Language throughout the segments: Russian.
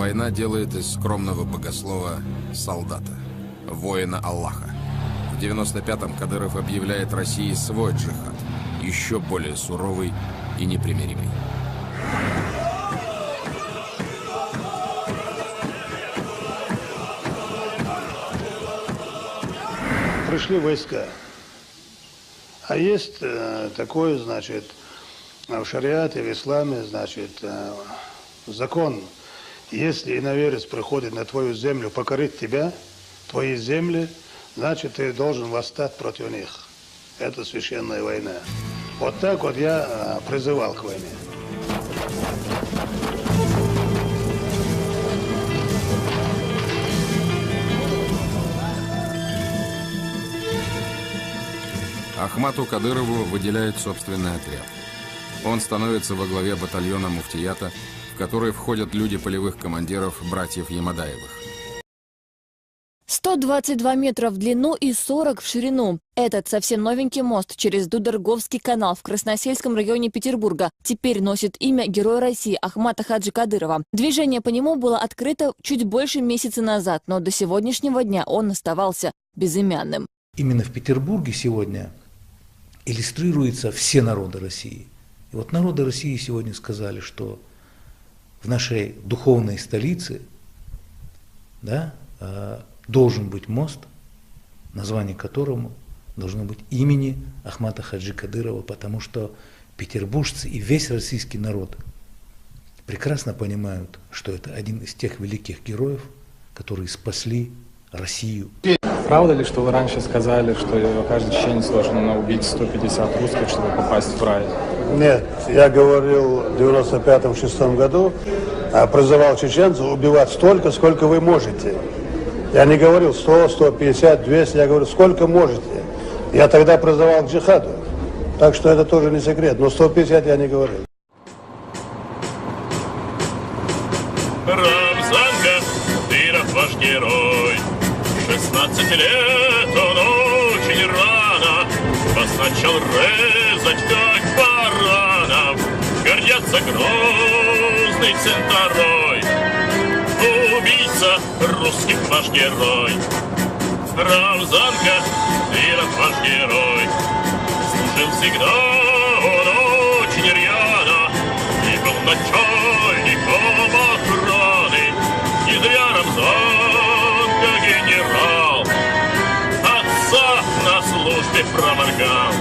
Война делает из скромного богослова солдата, воина Аллаха. В 95-м Кадыров объявляет России свой джихад, еще более суровый и непримиримый. Пришли войска. А есть такое, значит, в шариате, в исламе, значит, закон. Если иноверец приходит на твою землю покорить тебя, твои земли, значит, ты должен восстать против них. Это священная война. Вот так вот я призывал к войне. Ахмату Кадырову выделяет собственный отряд. Он становится во главе батальона муфтията, в который входят люди полевых командиров братьев Ямадаевых. 122 метра в длину и 40 в ширину. Этот совсем новенький мост через Дударговский канал в Красносельском районе Петербурга теперь носит имя Героя России Ахмата Хаджи Кадырова. Движение по нему было открыто чуть больше месяца назад, но до сегодняшнего дня он оставался безымянным. Именно в Петербурге сегодня иллюстрируются все народы России. И вот народы России сегодня сказали, что в нашей духовной столице, да, должен быть мост, название которому должно быть имени Ахмата Хаджи Кадырова, потому что петербуржцы и весь российский народ прекрасно понимают, что это один из тех великих героев, которые спасли Россию. Правда ли, что вы раньше сказали, что каждый чеченец должен убить 150 русских, чтобы попасть в рай? Нет, я говорил в 95-6 году, призывал чеченцев убивать столько, сколько вы можете. Я не говорил 100, 150, 200, я говорю, сколько можете. Я тогда призывал к джихаду, так что это тоже не секрет, но 150 я не говорил. Рамзанка, Кадыров ваш герой. 16 лет он очень рано вас начал резать, как баранов. Гордятся грозный центарой, убийца русских ваш герой. Рамзанка, Кадыров ваш герой. Служил всегда он очень рьяно и был начальником охраны. Не зря Рамзанка генерал отца на службе проморгал.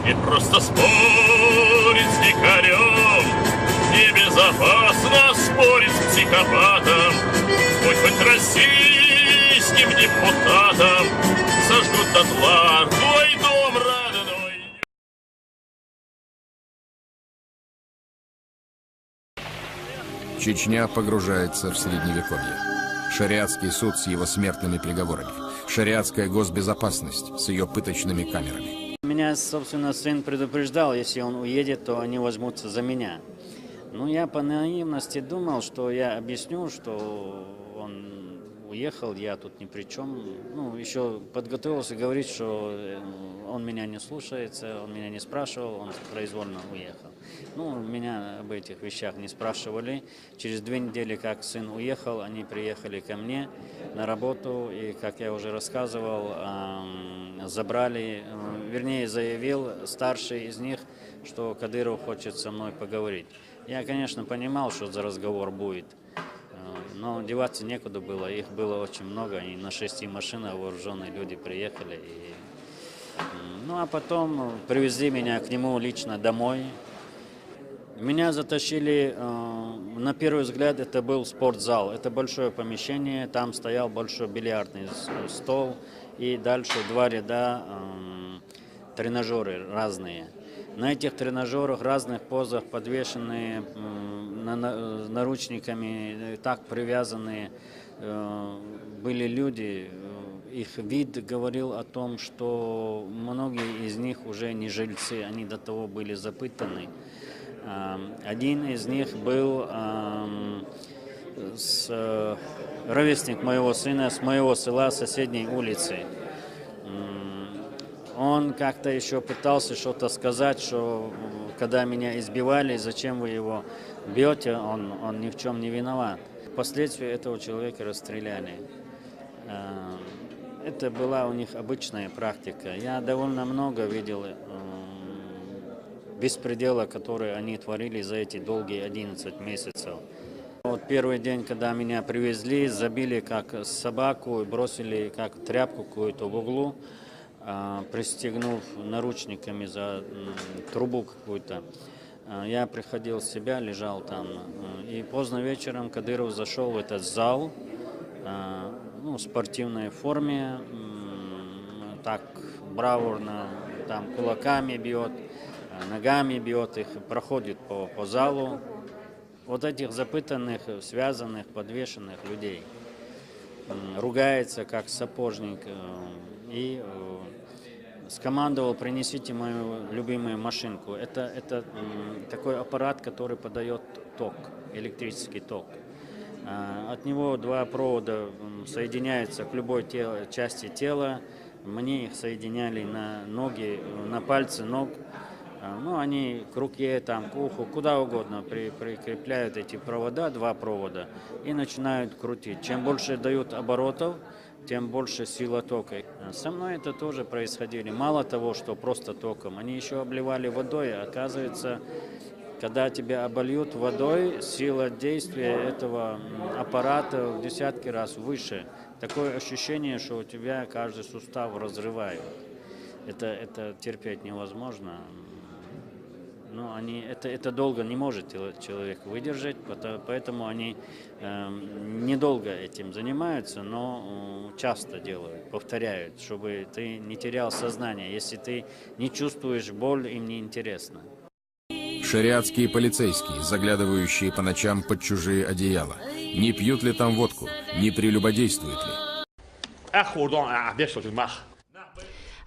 И просто спорить с дикарем небезопасно, спорить с психопатом. Будь хоть российским депутатом, сожгут дотла твой дом родной. Чечня погружается в средневековье. Шариатский суд с его смертными приговорами. Шариатская госбезопасность с ее пыточными камерами. Меня, собственно, сын предупреждал, если он уедет, то они возьмутся за меня. Ну, я по наивности думал, что я объясню, что он уехал, я тут ни при чем. Ну, еще подготовился говорить, что он меня не слушается, он меня не спрашивал, он произвольно уехал. Ну, меня об этих вещах не спрашивали. Через 2 недели, как сын уехал, они приехали ко мне на работу, и, как я уже рассказывал, забрали, вернее, заявил старший из них, что Кадыров хочет со мной поговорить. Я, конечно, понимал, что за разговор будет, но деваться некуда было, их было очень много, и на 6 машинах вооруженные люди приехали. Ну, а потом привезли меня к нему лично домой. Меня затащили, на первый взгляд, это был спортзал. Это большое помещение, там стоял большой бильярдный стол, и дальше 2 ряда тренажеры разные. На этих тренажерах, разных позах, подвешенные наручниками, так привязанные, были люди. Их вид говорил о том, что многие из них уже не жильцы, они до того были запытаны. Один из них был ровесник моего сына с моего села, соседней улицы. Он как-то еще пытался что-то сказать, что когда меня избивали, зачем вы его бьете, он ни в чем не виноват. впоследствии этого человека расстреляли. Это была у них обычная практика. Я довольно много видел беспредела, который они творили за эти долгие 11 месяцев. Вот первый день, когда меня привезли, забили как собаку и бросили как тряпку какую-то в углу, пристегнув наручниками за трубу какую-то. Я приходил в себя, лежал там. И поздно вечером Кадыров зашел в этот зал, в спортивной форме, так бравурно, там кулаками бьет, ногами бьет их, проходит по залу. Вот этих запытанных, связанных, подвешенных людей. Ругается, как сапожник, и скомандовал: принесите мою любимую машинку. Это такой аппарат, который подает ток, электрический ток. От него 2 провода соединяются к любой части тела. Мне их соединяли на ноги, на пальцы ног. Они к руке, там, к уху, куда угодно прикрепляют эти провода, 2 провода, и начинают крутить. Чем больше дают оборотов, тем больше сила тока. Со мной это тоже происходило. Мало того, что просто током, они еще обливали водой. Оказывается, когда тебя обольют водой, сила действия этого аппарата в десятки раз выше. Такое ощущение, что у тебя каждый сустав разрывает. Это терпеть невозможно. Это долго не может человек выдержать, поэтому они недолго этим занимаются, но часто делают, повторяют, чтобы ты не терял сознание. Если ты не чувствуешь боль, им не интересно. Шариатские полицейские, заглядывающие по ночам под чужие одеяла. Не пьют ли там водку? Не прелюбодействуют ли?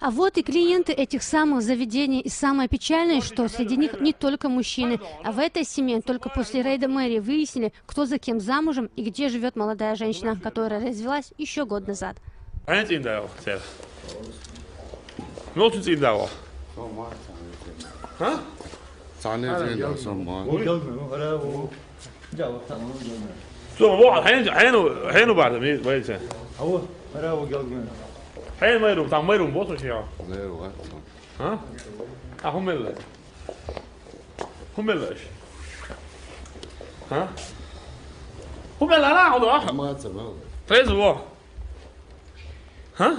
А вот и клиенты этих самых заведений. И самое печальное, что среди них не только мужчины. А в этой семье только после рейда мэрии выяснили, кто за кем замужем и где живет молодая женщина, которая развелась еще год назад. Hej Mayrum, tam Mayrum bosu şey ya. Ha? Hummelleş. Hummelleş. Ha? Hummella la oldu ha? Ama tamam. Teyze bu. Ha?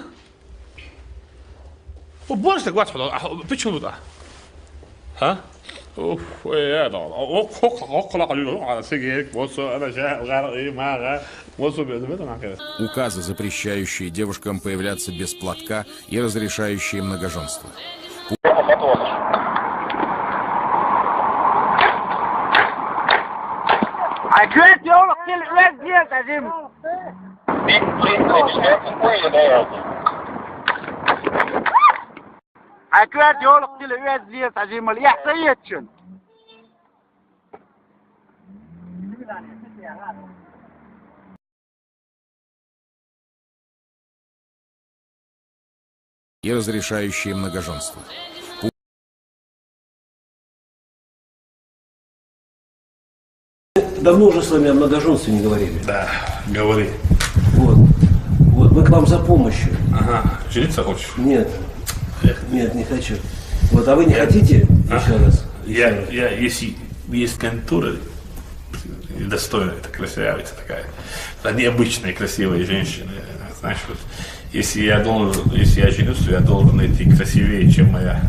Bu borç da kaç oldu? Piç oldu da. Ha? يا اقلق على سجيك بصوا انا شايف غير ايه ما بصوا بيعزمتنا كده. Указы, запрещающие девушкам появляться без платка и разрешающие многоженство. عكرات يولق تلعيات زيت عجيم اليحسيت شن И разрешающие многоженство. Давно уже с вами о многоженстве не говорили. Да, говори. Вот мы к вам за помощью. Ага, жениться хочешь? Нет. Нет, не хочу. Вот, а вы не хотите еще раз? Если есть кандидатура достойная, это красавица такая, это необычные красивые женщины, знаешь, вот, если я женюсь, то я должен найти красивее, чем моя,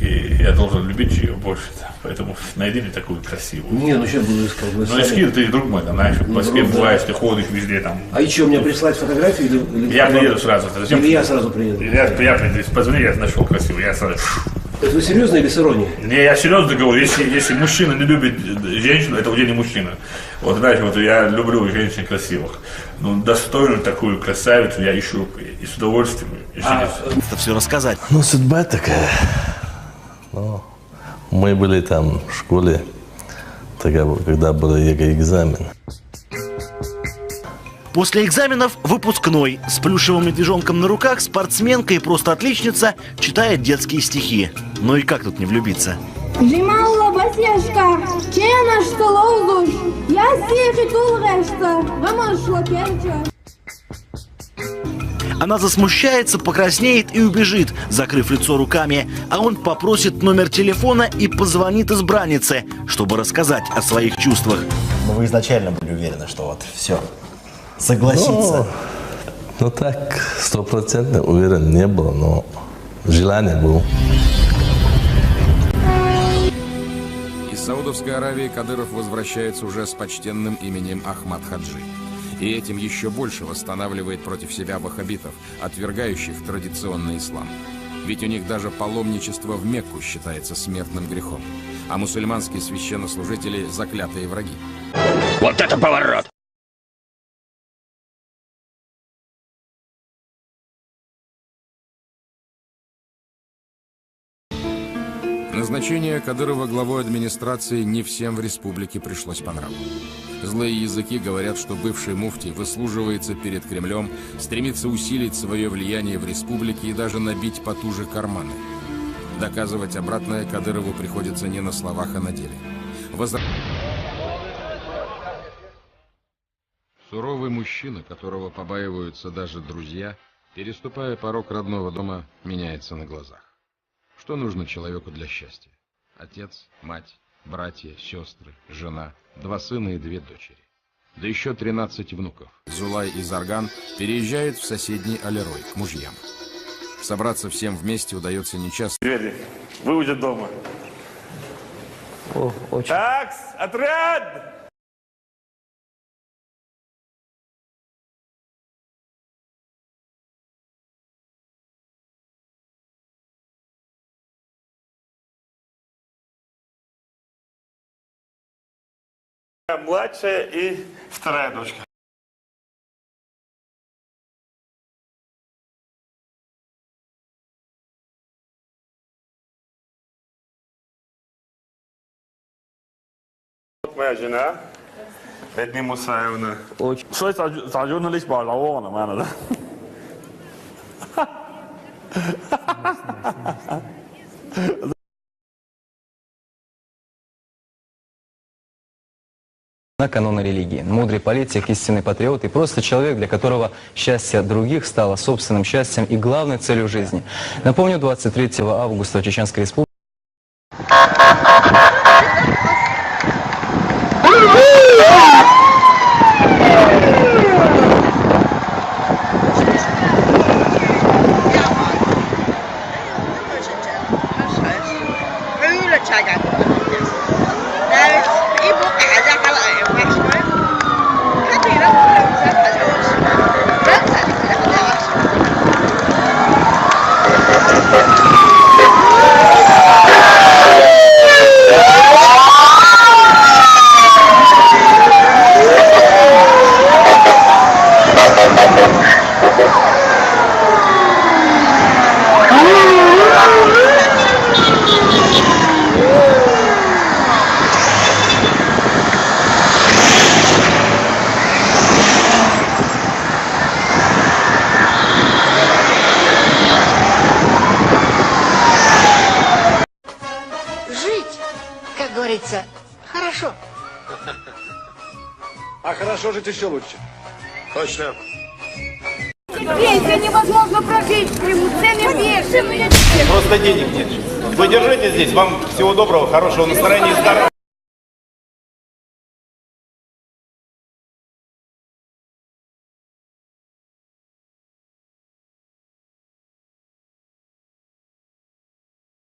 и я должен любить ее больше, поэтому найди мне такую красивую. Не, сейчас буду искать. Ну, если ты друг мой, там, знаешь, по Москве бываешь, ты ходишь везде там. А еще мне прислать фотографию? Или я приеду сразу. Зачем? Или я сразу приеду? Я приеду, позвони, я нашел красивую, я сразу... Это вы серьезно или с иронией? Не, я серьезно говорю, если мужчина не любит женщину, это уже не мужчина. Вот знаете, вот я люблю женщин красивых. Но достойную такую красавицу я ищу и с удовольствием. Это все рассказать. Ну, судьба такая. Ну, мы были там в школе, когда был ЕГЭ-экзамен. После экзаменов выпускной. С плюшевым медвежонком на руках спортсменка и просто отличница читает детские стихи. Ну и как тут не влюбиться? Жималла басешка, чена что лоузуш, я сехи тулрешта, вамашло керча. Она засмущается, покраснеет и убежит, закрыв лицо руками, а он попросит номер телефона и позвонит избраннице, чтобы рассказать о своих чувствах. Но вы изначально были уверены, что вот все, согласиться? Ну так, 100% уверен не был, но желание было. Из Саудовской Аравии Кадыров возвращается уже с почтенным именем Ахмад Хаджи. И этим еще больше восстанавливает против себя ваххабитов, отвергающих традиционный ислам. Ведь у них даже паломничество в Мекку считается смертным грехом. А мусульманские священнослужители – заклятые враги. Вот это поворот! Назначение Кадырова главой администрации не всем в республике пришлось по нраву. Злые языки говорят, что бывший муфтий выслуживается перед Кремлем, стремится усилить свое влияние в республике и даже набить потуже карманы. Доказывать обратное Кадырову приходится не на словах, а на деле. Суровый мужчина, которого побаиваются даже друзья, переступая порог родного дома, меняется на глазах. Что нужно человеку для счастья? Отец, мать, братья, сестры, жена, 2 сына и 2 дочери. Да еще 13 внуков. Зулай и Зарган переезжают в соседний Алерой к мужьям. Собраться всем вместе удается нечасто. Вы уже дома. О, очень. Такс, отряд! Младшая и 2-я дочка. Вот моя жена, Эдни Мусаевна. Что это за журналист Барлаона, мана, да? На каноны религии. Мудрый политик, истинный патриот и просто человек, для которого счастье других стало собственным счастьем и главной целью жизни. Напомню, 23 августа в Чеченской республике хорошо. А хорошо жить еще лучше. Точно. Пенсия невозможно прожить, цены бешеные. Просто денег нет. Вы держите здесь. Вам всего доброго, хорошего настроения и здоровья.